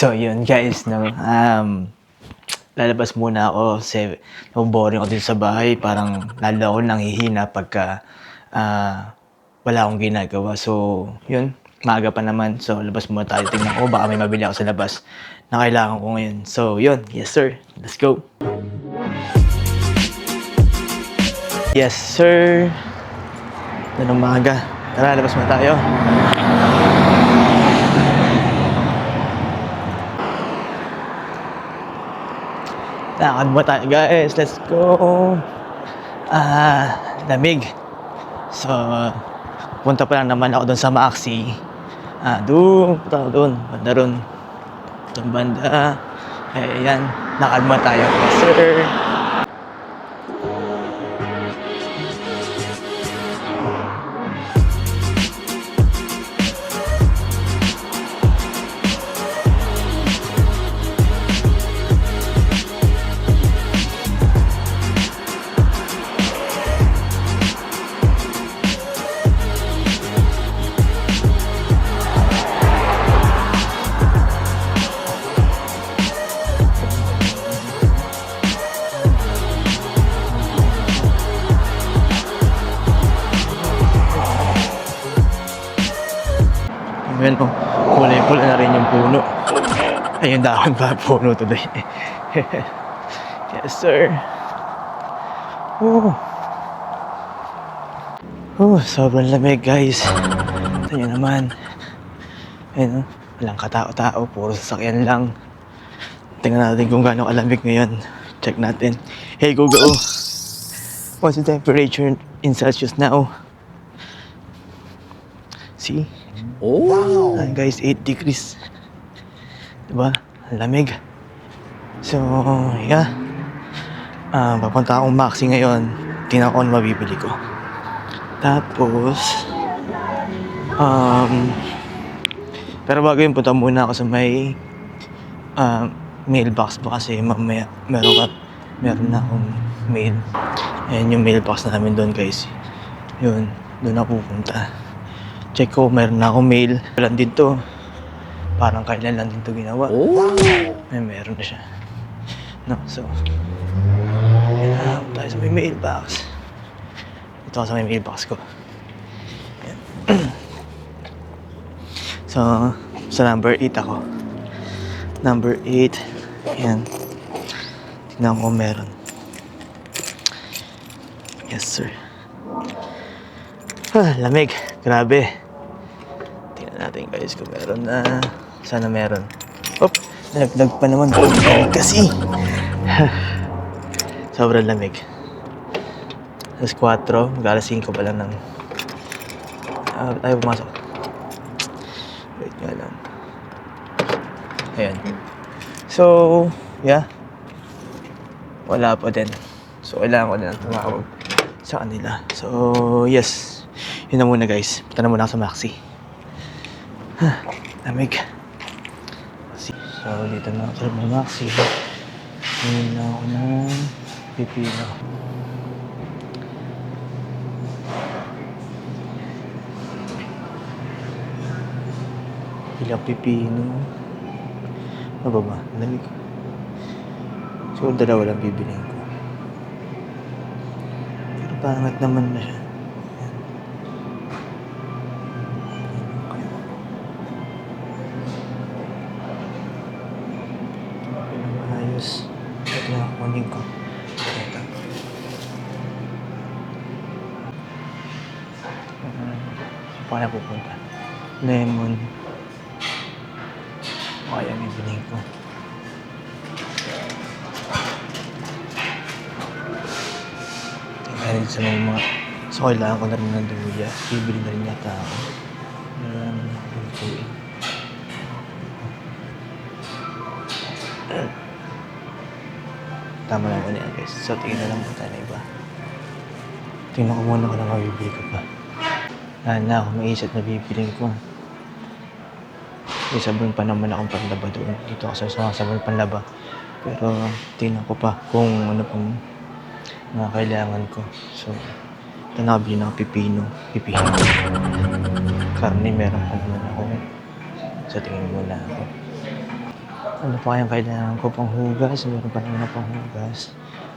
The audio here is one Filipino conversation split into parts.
So yun guys, no, lalabas muna ako kasi boring ako dito sa bahay. Parang lalo ako nanghihina pagka wala akong ginagawa. So yun, maaga pa naman. So labas muna tayo, tingnan ko baka may mabili ako sa labas na kailangan ko ngayon. So yun, yes sir, let's go. Yes sir, yan umaga. Tara, labas muna tayo. Lakad mo tayo guys, let's go. Lamig. So, punta pa lang naman ako doon sa Maxi. Doon, punta ako doon. Banda ron. Doon banda. Ayan, lakad mo tayo. Yes sir. Ayan o, kulay-pula na rin yung puno. Ayun, dahon pa puno today. Yes sir. Sobrang lamig guys. Ito nyo naman. Ayun o, walang katao-tao, puro sasakyan lang. Tingnan natin kung gaano kalamig ngayon. Check natin. Hey Google, what's the temperature in Celsius now? See? Oh! Ayan guys, 8 degrees. Diba? Ang lamig. So, yeah. Papunta akong Maxi ngayon. Tingnan ko ano mabibili ko. Tapos, pero bago yun, punta muna ako sa may mailbox ba kasi mamaya meron na akong mail. Ayan yung mailbox namin doon guys. Yun, doon ako pupunta. Check ko, meron na akong mail. Kailan din to. Parang kailan lang din to ginawa. Oh! Meron na siya. No, so, tayo sa may mailbox. Ito ako sa may mailbox ko. Ayan. So, sa number 8 ako. Number 8. Ayan. Tignan ko meron. Yes, sir. Lamig. Grabe. Tingnan natin guys kung meron na. Sana meron. Oop! Nalaglag pa naman. Kasi sobrang lamig. Alas 4. Mag-alas 5 pa lang ng tayo pumasok. Wait nga lang. Ayan. So, yeah. Wala pa din. So, kailangan ko na tumawag sa kanila. So, yes. Yun na muna guys. Punta na muna ako sa Maxi. Lamig. So, dito na ako sa Maxi. Ngayon na ako ng pipino. Ilang pipino. Ano ba? Lamig. Siguro dalawa lang bibiliin ko. Pero pangit naman na siya. Ayos. Ito na kunin ko. Ito. Saan na pupunta? Lemon. Kaya bibiliin ko. Tingnan sa mga so kailangan ko na rin ng duya. Bibili na rin yata ako. Tama lang ko niyan guys. So tingin na lang po tayo na iba. Tingnan ko muna kung ano mabibili ko pa. Na ako maisip na bibiling ko. May sabon pa naman akong panlaba doon. Dito ako sa sabon panlaba. Pero tingnan ko pa kung ano pang mga kailangan ko. So, ito nakabili ng pipino. Karne meron pa naman ako. So tingin muna ako. Ano pa kayang kailangan ko pang hugas? Meron pa naman pang hugas.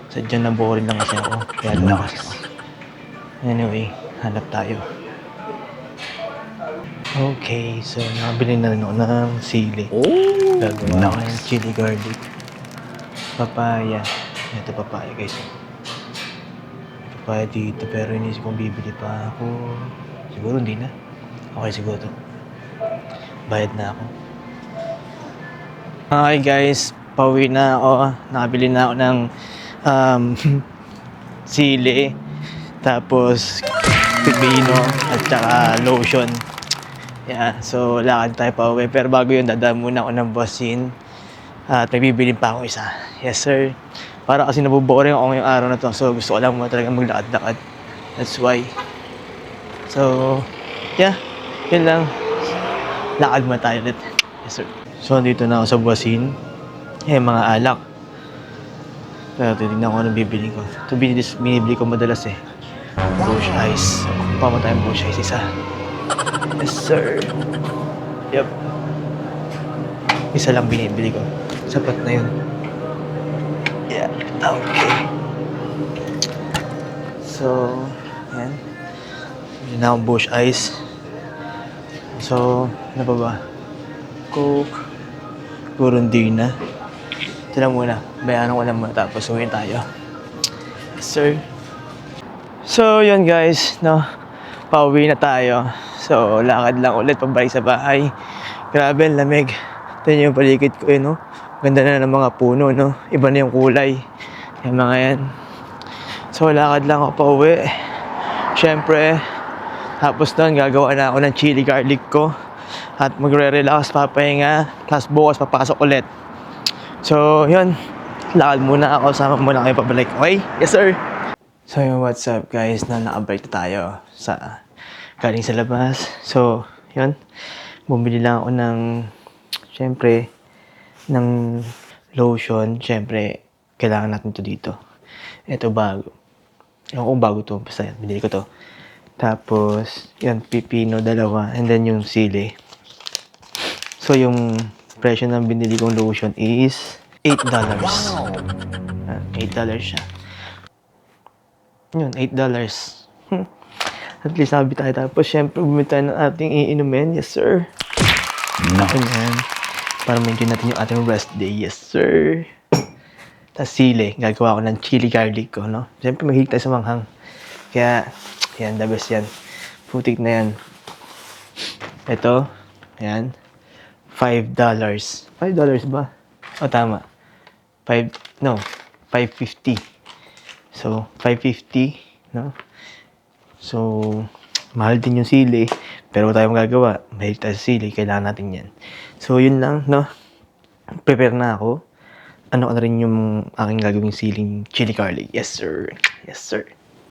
Sadyang na-boring lang kasi ako. Kaya lumabas ako. Anyway, hanap tayo. Okay, so nakabili na rin ako ng sili. Gagawa ako ng chili garlic. Papaya. Ito papaya guys. Papaya dito pero inisip kong bibili pa ako. Siguro hindi na. Okay siguro to. Bayad na ako. Okay guys, pauwi na ako. Nakabili na ako ng sili. Tapos pipino at saka lotion. Yeah, so lakad tayo pa uwi. Pero bago yun, dadaan muna ako ng Bosin. At may bibilin pa akong isa. Yes sir. Para kasi nabuboring ako ngayong araw na to. So gusto ko lang mo talaga maglakad-lakad. That's why. So, yeah. Yun lang. Lakad mo tayo ulit. Yes sir. So, dito na ako sa Bosin. Mga alak. Pero titignan ko anong bibili ko. Ito binibili ko madalas eh. Bush ice. Kuha mo tayong bush ice isa. Yes sir. Yep. Isa lang binibili ko. Sapat na yun. Yeah. Okay. So, yan. Bili na akong bush ice. So, ano pa ba? Coke. Siguro hindi na. Ito lang muna. Bayaran ko lang muna tapos uwi tayo. Yes sir. So, yun guys, no? Pauwi na tayo. So, lakad lang ulit pabalik sa bahay. Grabe, ang lamig. Ito yung paligid ko, no? Ganda na ng mga puno, no? Iba na yung kulay. Yung mga yan. So, lakad lang ako pauwi. Siyempre, tapos doon, gagawa na ako ng chili garlic ko. At magre-relax, papahinga. Tapos bukas, papasok ulit. So, yun. Lakad muna ako. Sama muna kayo pabalik. Okay? Yes, sir. So, yung what's up, guys? Nakabalik na tayo sa galing sa labas. So, yun. Bumili lang ako ng, syempre, ng lotion. Syempre, kailangan natin to dito. Ito bago. Ewan kung bago to. Basta yan, binili ko to. Tapos, yun, pipino, dalawa. And then yung sili. So, yung presyo ng binili kong lotion is $8. $8 siya. Yun, $8. At least sabi tayo. Tapos, syempre, bumili tayo ng ating iinumin. Yes, sir. Ayan. Para ma-enjoy natin yung ating rest day. Yes, sir. Tapos, sili. Gagawa ko ng chili garlic ko, no? Syempre, mahilig tayo sa manghang. Kaya, yan, the best yan. Putik na yan. Ito, yan. $5. $5 ba? O, tama. 5.50. So, 5.50, no? So, mahal din yung sili. Pero wala tayong magagawa. Mahilig tayo sa sili. Kailangan natin yan. So, yun lang, no? Prepare na ako. Ano na rin yung aking gagawing siling chili garlic. Yes, sir. Yes, sir.